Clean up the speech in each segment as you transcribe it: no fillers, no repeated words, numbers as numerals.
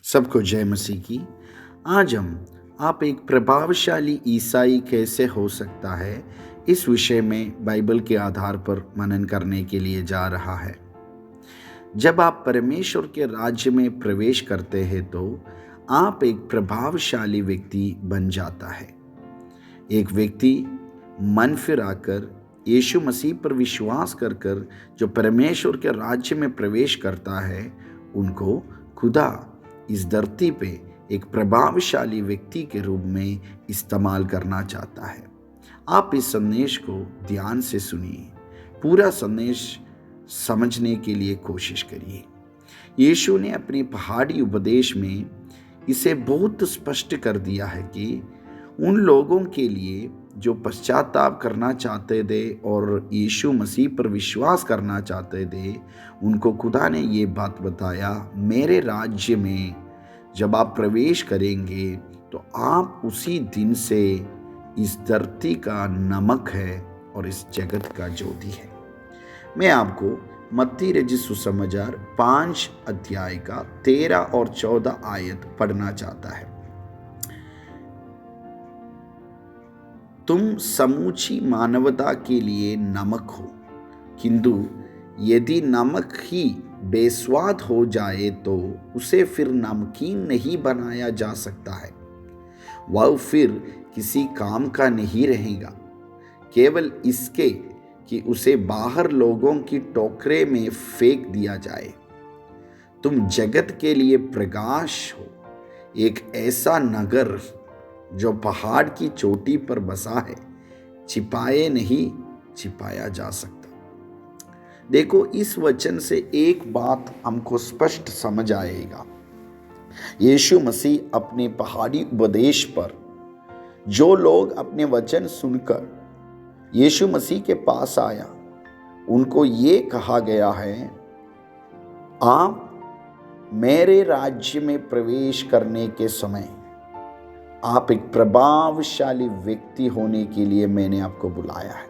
सबको जय मसीह की। आज हम आप एक प्रभावशाली ईसाई कैसे हो सकता है, इस विषय में बाइबल के आधार पर मनन करने के लिए जा रहा है। जब आप परमेश्वर के राज्य में प्रवेश करते हैं तो आप एक प्रभावशाली व्यक्ति बन जाता है। एक व्यक्ति मन फिराकर यीशु मसीह पर विश्वास कर कर जो परमेश्वर के राज्य में प्रवेश करता है, उनको खुदा इस धरती पे एक प्रभावशाली व्यक्ति के रूप में इस्तेमाल करना चाहता है। आप इस संदेश को ध्यान से सुनिए, पूरा संदेश समझने के लिए कोशिश करिए। यीशु ने अपने पहाड़ी उपदेश में इसे बहुत स्पष्ट कर दिया है कि उन लोगों के लिए जो पश्चाताप करना चाहते थे और यीशु मसीह पर विश्वास करना चाहते थे, उनको खुदा ने ये बात बताया, मेरे राज्य में जब आप प्रवेश करेंगे तो आप उसी दिन से इस धरती का नमक है और इस जगत का ज्योति है। मैं आपको मत्ती रचित सुसमाचार 5 अध्याय का 13 और 14 आयत पढ़ना चाहता है। तुम समूची मानवता के लिए नमक हो, किंतु यदि नमक ही बेस्वाद हो जाए तो उसे फिर नमकीन नहीं बनाया जा सकता है। वह फिर किसी काम का नहीं रहेगा, केवल इसके कि उसे बाहर लोगों की टोकरे में फेंक दिया जाए। तुम जगत के लिए प्रकाश हो, एक ऐसा नगर जो पहाड़ की चोटी पर बसा है, छिपाए नहीं छिपाया जा सकता। देखो, इस वचन से एक बात हमको स्पष्ट समझ आएगा। यीशु मसीह अपने पहाड़ी उपदेश पर जो लोग अपने वचन सुनकर यीशु मसीह के पास आया, उनको ये कहा गया है, आप मेरे राज्य में प्रवेश करने के समय आप एक प्रभावशाली व्यक्ति होने के लिए मैंने आपको बुलाया है।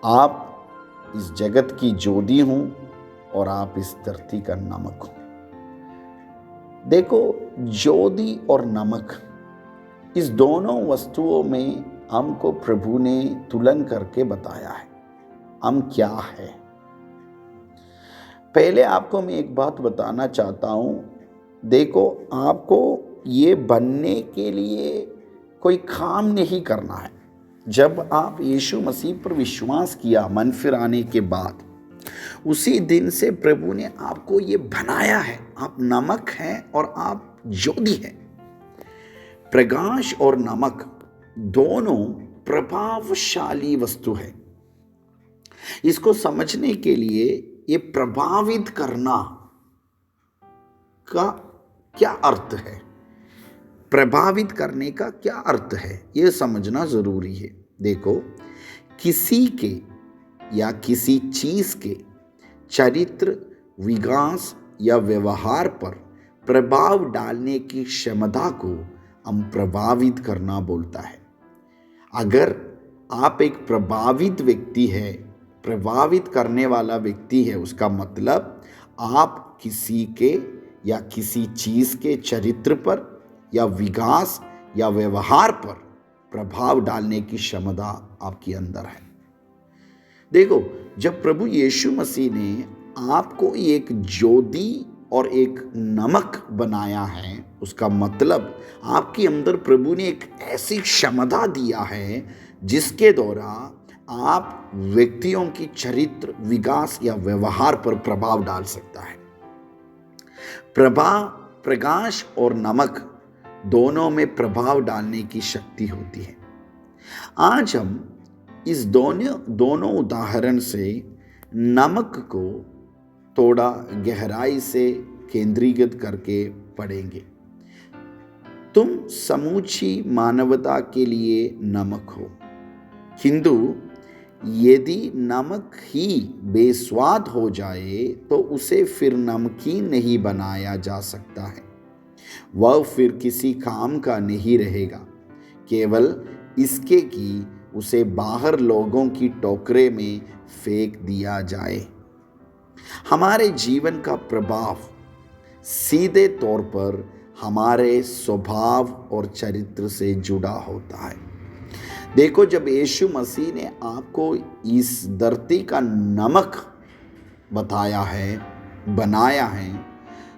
आप इस जगत की ज्योति हूं और आप इस धरती का नमक हो। देखो, ज्योति और नमक, इस दोनों वस्तुओं में हमको प्रभु ने तुलन करके बताया है हम क्या है। पहले आपको मैं एक बात बताना चाहता हूं। देखो, आपको ये बनने के लिए कोई काम नहीं करना है। जब आप यीशु मसीह पर विश्वास किया मन फिराने के बाद, उसी दिन से प्रभु ने आपको ये बनाया है। आप नमक हैं और आप ज्योति हैं। प्रकाश और नमक दोनों प्रभावशाली वस्तु है। इसको समझने के लिए ये प्रभावित करना का क्या अर्थ है, प्रभावित करने का क्या अर्थ है, यह समझना जरूरी है। देखो, किसी के या किसी चीज के चरित्र, विकास या व्यवहार पर प्रभाव डालने की क्षमता को हम प्रभावित करना बोलता है। अगर आप एक प्रभावित व्यक्ति है, प्रभावित करने वाला व्यक्ति है, उसका मतलब आप किसी के या किसी चीज के चरित्र पर या विकास या व्यवहार पर प्रभाव डालने की क्षमता आपके अंदर है। देखो, जब प्रभु यीशु मसीह ने आपको एक ज्योति और एक नमक बनाया है, उसका मतलब आपके अंदर प्रभु ने एक ऐसी क्षमता दिया है जिसके द्वारा आप व्यक्तियों की चरित्र, विकास या व्यवहार पर प्रभाव डाल सकता है। प्रकाश और नमक दोनों में प्रभाव डालने की शक्ति होती है। आज हम इस दोनों उदाहरण से नमक को थोड़ा गहराई से केंद्रीकृत करके पढ़ेंगे। तुम समूची मानवता के लिए नमक हो, किंतु यदि नमक ही बेस्वाद हो जाए तो उसे फिर नमकीन नहीं बनाया जा सकता है। वह फिर किसी काम का नहीं रहेगा, केवल इसके कि उसे बाहर लोगों की टोकरे में फेंक दिया जाए। हमारे जीवन का प्रभाव सीधे तौर पर हमारे स्वभाव और चरित्र से जुड़ा होता है। देखो, जब यीशु मसीह ने आपको इस धरती का नमक बताया है, बनाया है,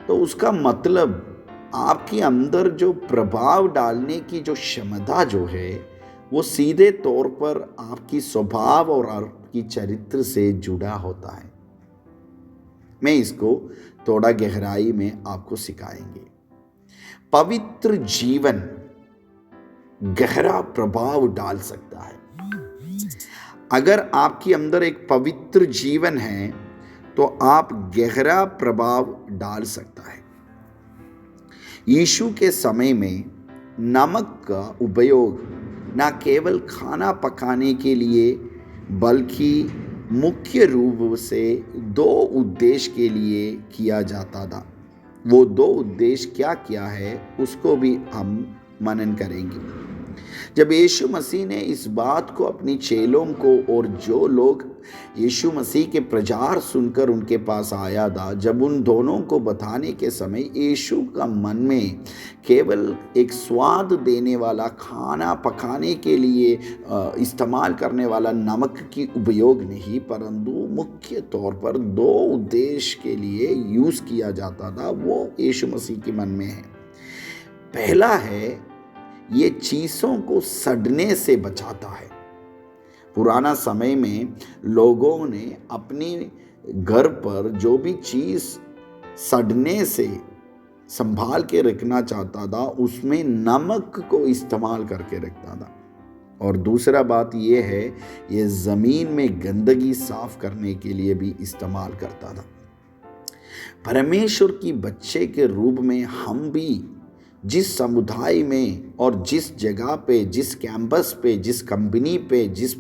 तो उसका मतलब आपके अंदर जो प्रभाव डालने की जो क्षमता जो है वो सीधे तौर पर आपकी स्वभाव और आपकी चरित्र से जुड़ा होता है। मैं इसको थोड़ा गहराई में आपको सिखाएंगे। पवित्र जीवन गहरा प्रभाव डाल सकता है। अगर आपके अंदर एक पवित्र जीवन है तो आप गहरा प्रभाव डाल सकता है। यीशु के समय में नमक का उपयोग न केवल खाना पकाने के लिए बल्कि मुख्य रूप से 2 उद्देश्य के लिए किया जाता था। वो 2 उद्देश्य क्या क्या है उसको भी हम मनन करेंगे। जब यीशु मसीह ने इस बात को अपनी चेलों को और जो लोग यीशु मसीह के प्रचार सुनकर उनके पास आया था, जब उन दोनों को बताने के समय यीशु का मन में केवल एक स्वाद देने वाला खाना पकाने के लिए इस्तेमाल करने वाला नमक की उपयोग नहीं, परंतु मुख्य तौर पर 2 उद्देश्य के लिए यूज़ किया जाता था, वो यीशु मसीह के मन में है। पहला है, ये चीज़ों को सड़ने से बचाता है। पुराना समय में लोगों ने अपनी घर पर जो भी चीज़ सड़ने से संभाल के रखना चाहता था उसमें नमक को इस्तेमाल करके रखता था। और दूसरा बात ये है, ये ज़मीन में गंदगी साफ करने के लिए भी इस्तेमाल करता था। परमेश्वर की बच्चे के रूप में हम भी जिस समुदाय में और जिस जगह पे, जिस कैंपस पे, जिस कंपनी पे, जिस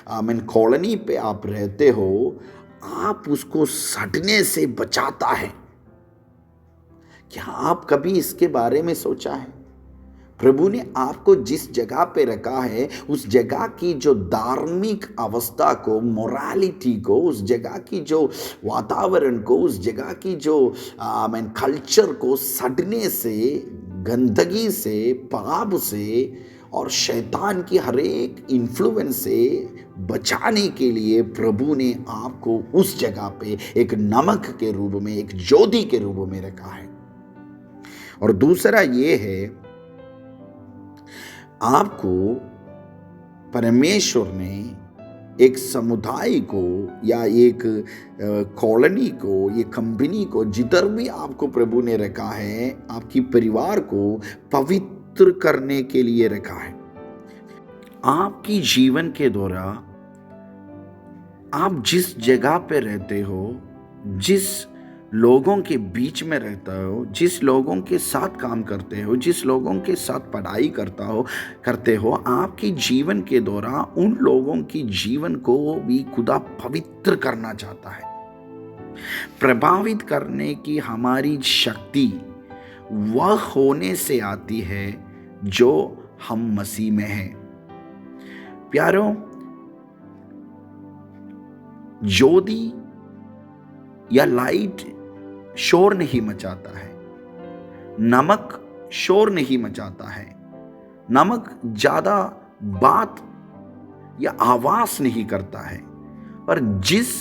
कॉलोनी पे आप रहते हो, आप उसको सड़ने से बचाता है। क्या आप कभी इसके बारे में सोचा है? प्रभु ने आपको जिस जगह पे रखा है उस जगह की जो धार्मिक अवस्था को, मोरालिटी को, उस जगह की जो वातावरण को, उस जगह की जो कल्चर को सड़ने से, गंदगी से, पाप से और शैतान की हर एक इन्फ्लुएंस से बचाने के लिए प्रभु ने आपको उस जगह पे एक नमक के रूप में, एक ज्योति के रूप में रखा है। और दूसरा ये है, आपको परमेश्वर ने एक समुदाय को या एक कॉलोनी को, ये कंपनी को, जिधर भी आपको प्रभु ने रखा है, आपकी परिवार को पवित्र करने के लिए रखा है। आपकी जीवन के दौरान आप जिस जगह पे रहते हो, जिस लोगों के बीच में रहता हो, जिस लोगों के साथ काम करते हो, जिस लोगों के साथ पढ़ाई करते हो, आपके जीवन के दौरान उन लोगों की जीवन को भी खुदा पवित्र करना चाहता है। प्रभावित करने की हमारी शक्ति वह होने से आती है जो हम मसीह में हैं। प्यारों, ज्योति या लाइट शोर नहीं मचाता है, नमक शोर नहीं मचाता है, नमक ज़्यादा बात या आवाज़ नहीं करता है। पर जिस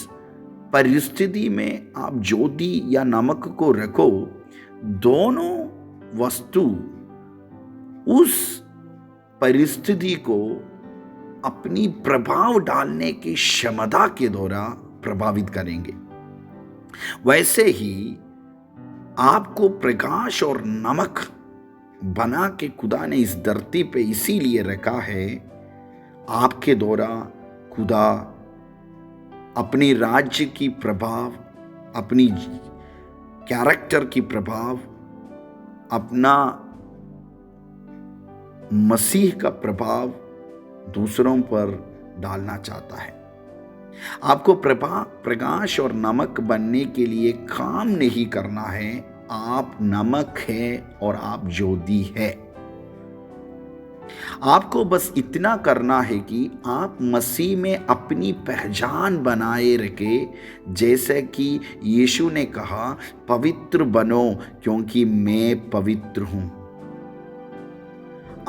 परिस्थिति में आप ज्योति या नमक को रखो, दोनों वस्तु उस परिस्थिति को अपनी प्रभाव डालने की क्षमता के द्वारा प्रभावित करेंगे। वैसे ही आपको प्रकाश और नमक बना के खुदा ने इस धरती पे इसीलिए रखा है, आपके द्वारा खुदा अपनी राज्य की प्रभाव, अपनी कैरेक्टर की प्रभाव, अपना मसीह का प्रभाव दूसरों पर डालना चाहता है। आपको प्रकाश और नमक बनने के लिए काम नहीं करना है, आप नमक है और आप ज्योति है। आपको बस इतना करना है कि आप मसीह में अपनी पहचान बनाए रखे, जैसे कि यीशु ने कहा, पवित्र बनो क्योंकि मैं पवित्र हूं।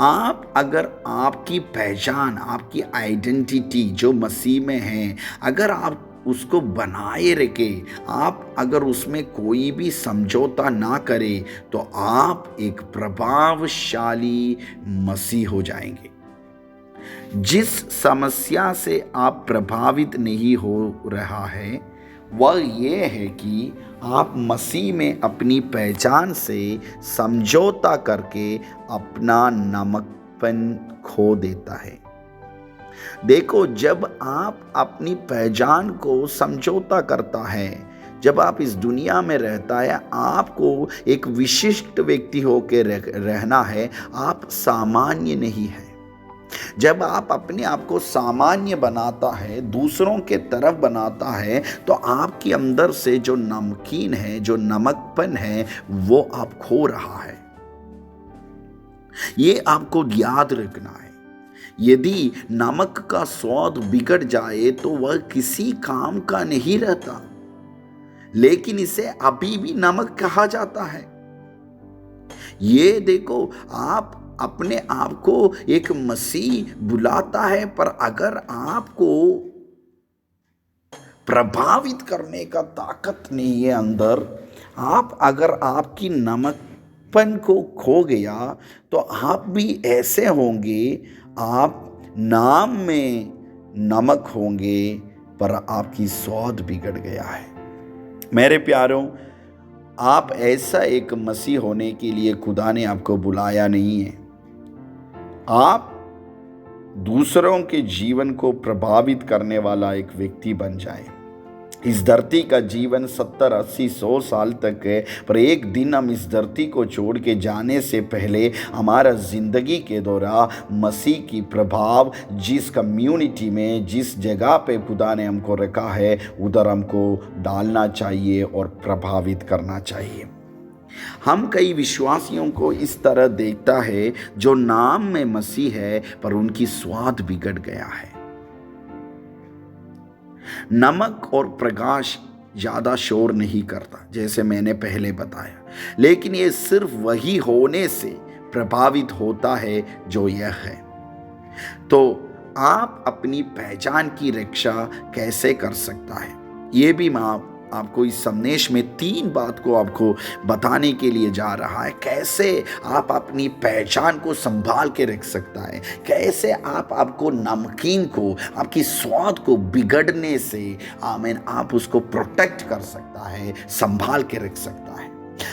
आप अगर आपकी पहचान, आपकी आइडेंटिटी जो मसीह में है, अगर आप उसको बनाए रखे, आप अगर उसमें कोई भी समझौता ना करें, तो आप एक प्रभावशाली मसीह हो जाएंगे। जिस समस्या से आप प्रभावित नहीं हो रहा है वह ये है कि आप मसीह में अपनी पहचान से समझौता करके अपना नमकपन खो देता है। देखो, जब आप अपनी पहचान को समझौता करता है, जब आप इस दुनिया में रहता है, आपको एक विशिष्ट व्यक्ति होकर रहना है, आप सामान्य नहीं है। जब आप अपने आप को सामान्य बनाता है, दूसरों के तरफ बनाता है, तो आपके अंदर से जो नमकीन है, जो नमकपन है, वो आप खो रहा है। ये आपको याद रखना है। यदि नमक का स्वाद बिगड़ जाए तो वह किसी काम का नहीं रहता, लेकिन इसे अभी भी नमक कहा जाता है। ये देखो, आप अपने आप को एक मसीह बुलाता है, पर अगर आपको प्रभावित करने का ताकत नहीं है अंदर, आप अगर आपकी नमकपन को खो गया, तो आप भी ऐसे होंगे, आप नाम में नमक होंगे पर आपकी स्वाद बिगड़ गया है। मेरे प्यारों, आप ऐसा एक मसीह होने के लिए खुदा ने आपको बुलाया नहीं है। आप दूसरों के जीवन को प्रभावित करने वाला एक व्यक्ति बन जाए। इस धरती का जीवन 70, 80, 100 साल तक है, पर एक दिन हम इस धरती को छोड़ के जाने से पहले हमारा जिंदगी के दौरान मसीह की प्रभाव जिस कम्युनिटी में, जिस जगह पे खुदा ने हमको रखा है, उधर हमको डालना चाहिए और प्रभावित करना चाहिए। हम कई विश्वासियों को इस तरह देखता है जो नाम में मसीह है पर उनकी स्वाद बिगड़ गया है। नमक और प्रकाश ज्यादा शोर नहीं करता, जैसे मैंने पहले बताया, लेकिन ये सिर्फ वही होने से प्रभावित होता है जो यह है। तो आप अपनी पहचान की रक्षा कैसे कर सकता है, ये भी मैं आपको इस संदेश में 3 बात को आपको बताने के लिए जा रहा है। कैसे आप अपनी पहचान को संभाल के रख सकता है, कैसे आपको नमकीन को, आपकी स्वाद को बिगड़ने से आप उसको प्रोटेक्ट कर सकता है, संभाल के रख सकता है।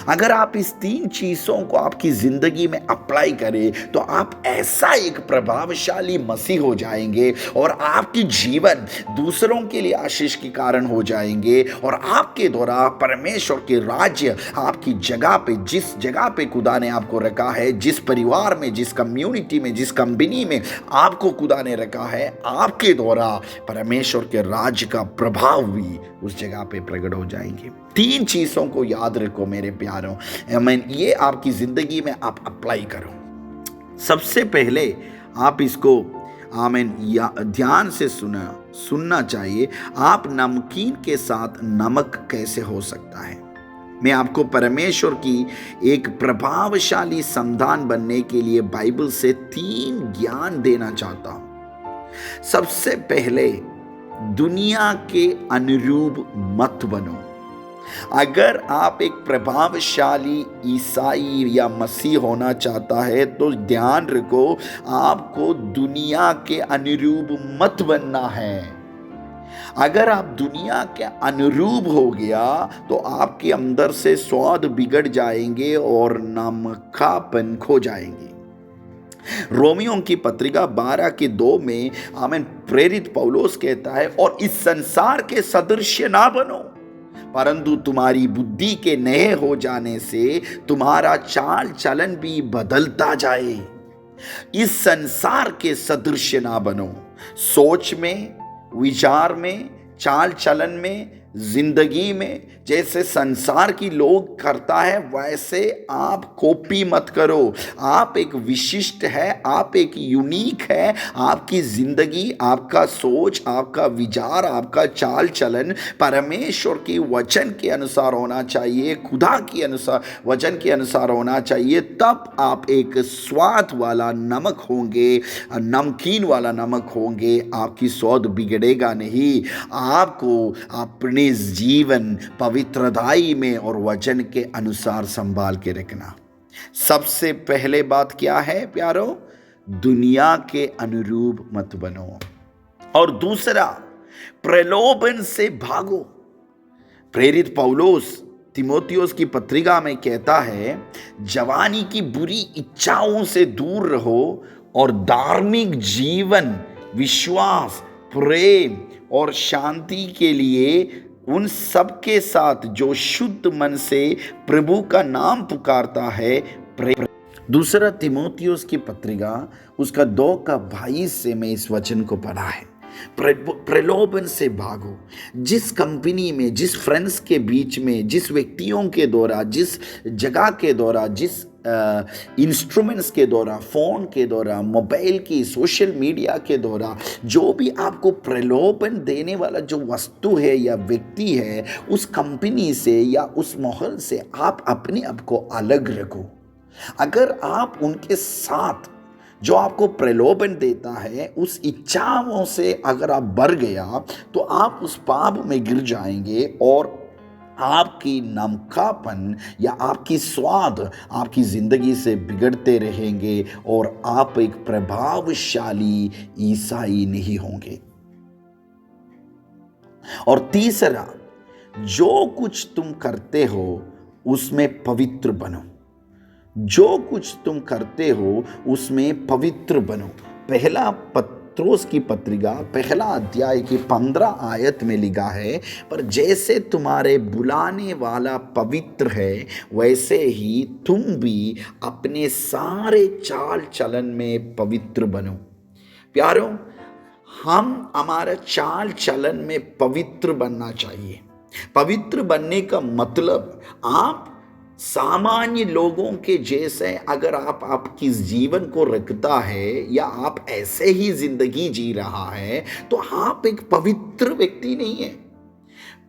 अगर आप इस 3 चीजों को आपकी जिंदगी में अप्लाई करें, तो आप ऐसा एक प्रभावशाली मसीह हो जाएंगे और आपकी जीवन दूसरों के लिए आशीष के कारण हो जाएंगे, और आपके द्वारा परमेश्वर के राज्य आपकी जगह पे, जिस जगह पे खुदा ने आपको रखा है, जिस परिवार में, जिस कम्युनिटी में, जिस कंपनी में आपको खुदा ने रखा है, आपके द्वारा परमेश्वर के राज्य का प्रभाव भी उस जगह पे प्रकट हो जाएंगे। 3 चीजों को याद रखो मेरे प्यारों, ये आपकी जिंदगी में आप अप्लाई करो। सबसे पहले आप इसको ध्यान से सुनना चाहिए। आप नमकीन के साथ नमक कैसे हो सकता है। मैं आपको परमेश्वर की एक प्रभावशाली संतान बनने के लिए बाइबल से 3 ज्ञान देना चाहता हूं। सबसे पहले, दुनिया के अनुरूप मत बनो। अगर आप एक प्रभावशाली ईसाई या मसीह होना चाहता है, तो ध्यान रखो, आपको दुनिया के अनुरूप मत बनना है। अगर आप दुनिया के अनुरूप हो गया तो आपके अंदर से स्वाद बिगड़ जाएंगे और नमकापन खो जाएंगे। रोमियों की पत्रिका 12:2 में प्रेरित पौलुस कहता है, और इस संसार के सदृश्य ना बनो, परंतु तुम्हारी बुद्धि के नए हो जाने से तुम्हारा चाल चलन भी बदलता जाए। इस संसार के सदृश्य ना बनो, सोच में, विचार में, चाल चलन में, जिंदगी में जैसे संसार की लोग करता है वैसे आप कॉपी मत करो। आप एक विशिष्ट है, आप एक यूनिक है। आपकी जिंदगी, आपका सोच, आपका विचार, आपका चाल चलन परमेश्वर की वचन के अनुसार होना चाहिए, खुदा के अनुसार, वचन के अनुसार होना चाहिए। तब आप एक स्वाद वाला नमक होंगे, नमकीन वाला नमक होंगे। आपकी स्वाद बिगड़ेगा नहीं। आपको अपने जीवन पवित्रताई में और वचन के अनुसार संभाल के रखना। सबसे पहले बात क्या है प्यारो? दुनिया के अनुरूप मत बनो। और दूसरा, प्रलोभन से भागो। प्रेरित पौलुस तीमुथियुस की पत्रिका में कहता है, जवानी की बुरी इच्छाओं से दूर रहो और धार्मिक जीवन, विश्वास, प्रेम और शांति के लिए उन सब के साथ जो शुद्ध मन से प्रभु का नाम पुकारता है। दूसरा तीमुथियुस की पत्रिका उसका 2:22 से मैं इस वचन को पढ़ा है। प्रलोभन से भागो। जिस कंपनी में, जिस फ्रेंड्स के बीच में, जिस व्यक्तियों के द्वारा, जिस जगह के द्वारा, जिस इंस्ट्रूमेंट्स के द्वारा, फ़ोन के द्वारा, मोबाइल की, सोशल मीडिया के द्वारा जो भी आपको प्रलोभन देने वाला जो वस्तु है या व्यक्ति है, उस कंपनी से या उस माहौल से आप अपने आप को अलग रखो। अगर आप उनके साथ जो आपको प्रलोभन देता है उस इच्छाओं से अगर आप बढ़ गया तो आप उस पाप में गिर जाएंगे और आपकी नमकापन या आपकी स्वाद आपकी जिंदगी से बिगड़ते रहेंगे और आप एक प्रभावशाली ईसाई नहीं होंगे। और तीसरा, जो कुछ तुम करते हो उसमें पवित्र बनो। जो कुछ तुम करते हो उसमें पवित्र बनो। पहला पत्रोस की पत्रिका 1 अध्याय की 15 आयत में लिखा है, पर जैसे तुम्हारे बुलाने वाला पवित्र है वैसे ही तुम भी अपने सारे चाल चलन में पवित्र बनो। प्यारों, हम हमारा चाल चलन में पवित्र बनना चाहिए। पवित्र बनने का मतलब आप सामान्य लोगों के जैसे अगर आप आपकी जीवन को रखता है या आप ऐसे ही जिंदगी जी रहा है तो आप एक पवित्र व्यक्ति नहीं है।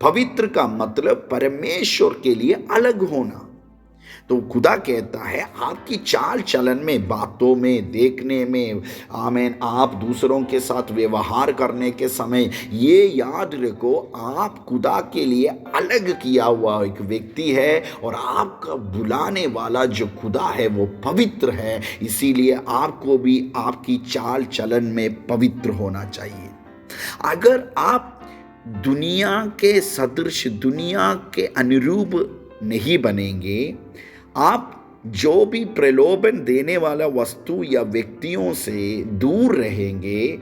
पवित्र का मतलब परमेश्वर के लिए अलग होना। तो खुदा कहता है आपकी चाल चलन में, बातों में, देखने में, आमीन, आप दूसरों के साथ व्यवहार करने के समय ये याद रखो आप खुदा के लिए अलग किया हुआ एक व्यक्ति है और आपका बुलाने वाला जो खुदा है वो पवित्र है। इसीलिए आपको भी आपकी चाल चलन में पवित्र होना चाहिए। अगर आप दुनिया के सदृश, दुनिया के अनुरूप नहीं बनेंगे, आप जो भी प्रलोभन देने वाला वस्तु या व्यक्तियों से दूर रहेंगे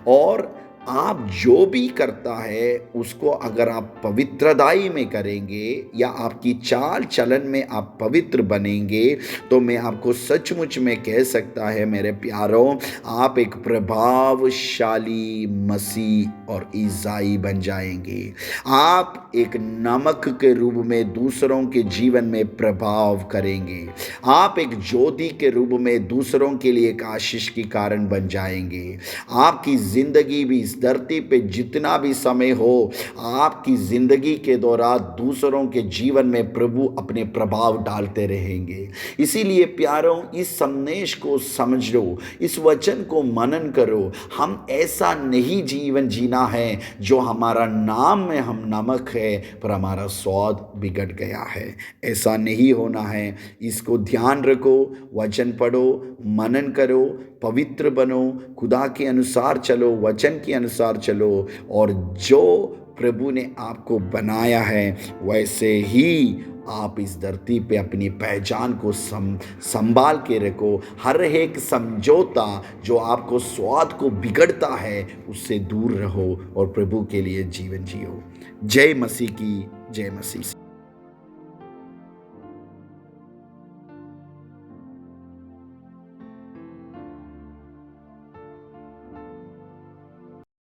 और आप जो भी करता है उसको अगर आप पवित्रताई में करेंगे या आपकी चाल चलन में आप पवित्र बनेंगे तो मैं आपको सचमुच में कह सकता है मेरे प्यारों, आप एक प्रभावशाली मसीह और ईसाई बन जाएंगे। आप एक नमक के रूप में दूसरों के जीवन में प्रभाव करेंगे। आप एक ज्योति के रूप में दूसरों के लिए एक आशीष की कारण बन जाएंगे। आपकी जिंदगी भी धरती पे जितना भी समय हो, आपकी जिंदगी के दौरान दूसरों के जीवन में प्रभु अपने प्रभाव डालते रहेंगे। इसीलिए प्यारों, इस संदेश को समझ लो, इस वचन को मनन करो। हम ऐसा नहीं जीवन जीना है जो हमारा नाम में हम नमक है पर हमारा स्वाद बिगड़ गया है। ऐसा नहीं होना है। इसको ध्यान रखो, वचन पढ़ो, मनन करो, पवित्र बनो, खुदा के अनुसार चलो, वचन के अनुसार चलो और जो प्रभु ने आपको बनाया है वैसे ही आप इस धरती पे अपनी पहचान को संभाल के रखो। हर एक समझौता जो आपको स्वाद को बिगड़ता है उससे दूर रहो और प्रभु के लिए जीवन जियो। जय मसीह की जय मसीह।